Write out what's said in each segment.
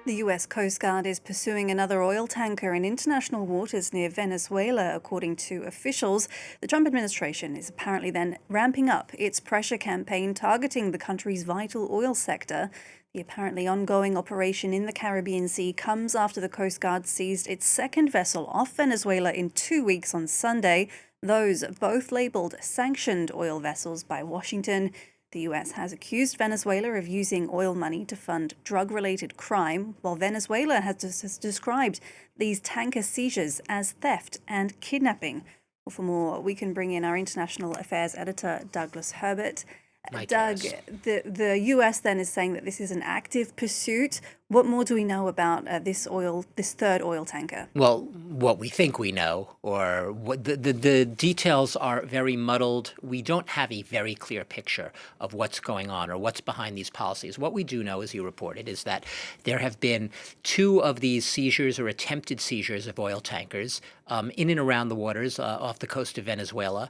The US Coast Guard is pursuing another oil tanker in international waters near Venezuela, according to officials. The Trump administration is apparently then ramping up its pressure campaign targeting the country's vital oil sector. The apparently ongoing operation in the Caribbean Sea comes after the Coast Guard seized its second vessel off Venezuela in 2 weeks on Sunday. Those both labeled sanctioned oil vessels by Washington. The US has accused Venezuela of using oil money to fund drug-related crime, while Venezuela has described these tanker seizures as theft and kidnapping. Well, for more, we can bring in our international affairs editor, Douglas Herbert. Doug, the US then is saying that this is an active pursuit. What more do we know about this third oil tanker? Well, what we think we know, or what the details are very muddled. We don't have a very clear picture of what's going on or what's behind these policies. What we do know, as you reported, is that there have been 2 of these seizures or attempted seizures of oil tankers in and around the waters off the coast of Venezuela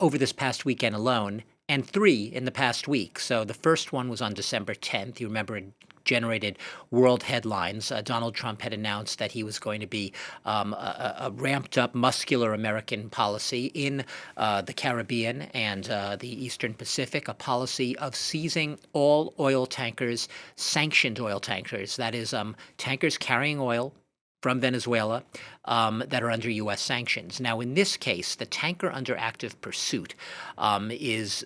over this past weekend alone, and 3 in the past week. So the first one was on December 10th. You remember it generated world headlines. Donald Trump had announced that he was going to be a ramped-up, muscular American policy in the Caribbean and the Eastern Pacific, a policy of seizing all oil tankers, sanctioned oil tankers, that is, tankers carrying oil from Venezuela that are under U.S. sanctions. Now, in this case, the tanker under active pursuit has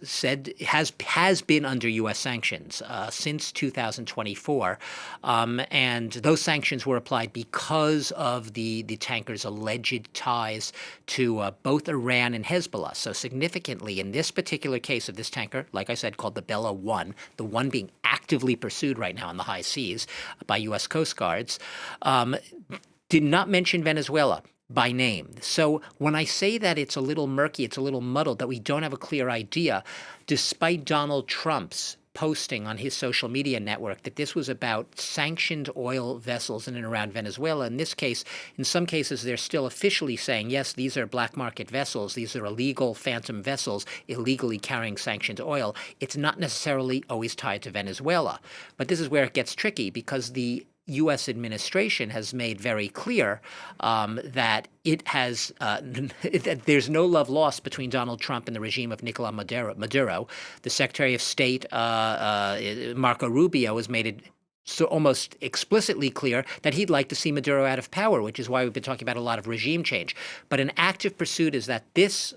been under U.S. sanctions since 2024, and those sanctions were applied because of the tanker's alleged ties to both Iran and Hezbollah. So significantly, in this particular case of this tanker, like I said, called the Bella 1, the one being actively pursued right now in the high seas by U.S. Coast Guards, did not mention Venezuela by name. So when I say that it's a little murky, it's a little muddled, that we don't have a clear idea, despite Donald Trump's posting on his social media network that this was about sanctioned oil vessels in and around Venezuela. In this case, in some cases, they're still officially saying, yes, these are black market vessels. These are illegal phantom vessels illegally carrying sanctioned oil. It's not necessarily always tied to Venezuela. But this is where it gets tricky, because the U.S. administration has made very clear that it has that there's no love lost between Donald Trump and the regime of Nicolas Maduro. The Secretary of State, Marco Rubio, has made it so almost explicitly clear that he'd like to see Maduro out of power, which is why we've been talking about a lot of regime change. But an active pursuit is that this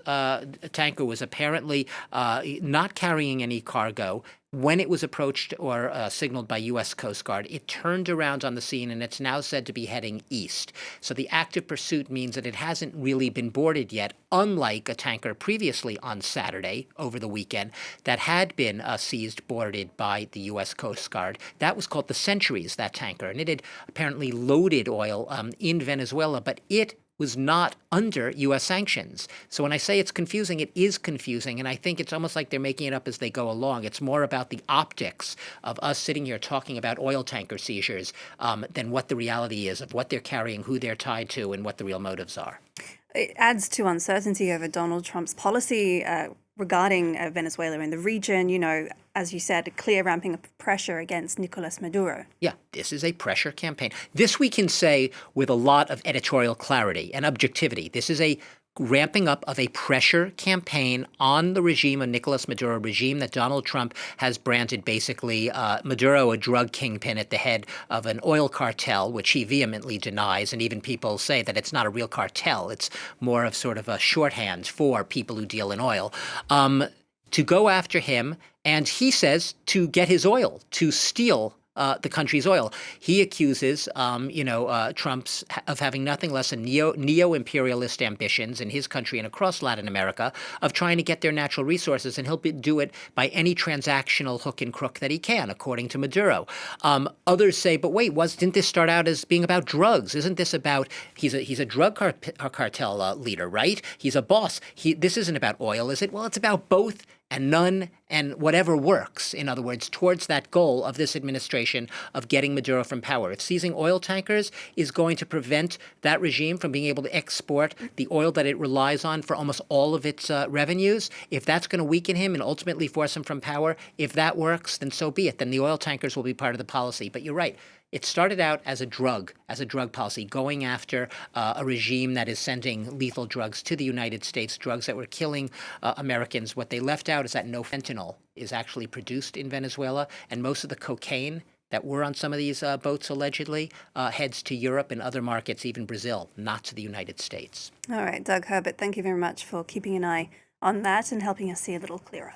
tanker was apparently not carrying any cargo. When it was approached or signaled by U.S. Coast Guard, it turned around on the scene, and it's now said to be heading east. So the active pursuit means that it hasn't really been boarded yet, unlike a tanker previously on Saturday over the weekend that had been seized, boarded by the U.S. Coast Guard. That was called the Centuries, that tanker, and it had apparently loaded oil in Venezuela, but it was not under U.S. sanctions. So when I say it's confusing, it is confusing, and I think it's almost like they're making it up as they go along. It's more about the optics of us sitting here talking about oil tanker seizures than what the reality is of what they're carrying, who they're tied to, and what the real motives are. It adds to uncertainty over Donald Trump's policy regarding Venezuela in the region. You know, as you said, a clear ramping of pressure against Nicolas Maduro. Yeah, this is a pressure campaign. This we can say with a lot of editorial clarity and objectivity. This is a ramping up of a pressure campaign on the regime of Nicolas Maduro, a regime that Donald Trump has branded basically Maduro a drug kingpin at the head of an oil cartel, which he vehemently denies. And even people say that it's not a real cartel. It's more of sort of a shorthand for people who deal in oil. To go after him, and he says to get his oil, to steal the country's oil. He accuses, Trump's of having nothing less than neo-imperialist ambitions in his country and across Latin America of trying to get their natural resources, and he'll do it by any transactional hook and crook that he can, according to Maduro. Others say, but wait, didn't this start out as being about drugs? Isn't this about he's a drug cartel leader, right? He's a boss. This isn't about oil, is it? Well, it's about both and none and whatever works, in other words, towards that goal of this administration of getting Maduro from power. If seizing oil tankers is going to prevent that regime from being able to export the oil that it relies on for almost all of its revenues, if that's going to weaken him and ultimately force him from power, if that works, then so be it. Then the oil tankers will be part of the policy. But you're right. It started out as a drug policy, going after a regime that is sending lethal drugs to the United States, drugs that were killing Americans. What they left out is that no fentanyl is actually produced in Venezuela, and most of the cocaine that were on some of these boats allegedly heads to Europe and other markets, even Brazil, not to the United States. All right, Doug Herbert, thank you very much for keeping an eye on that and helping us see a little clearer.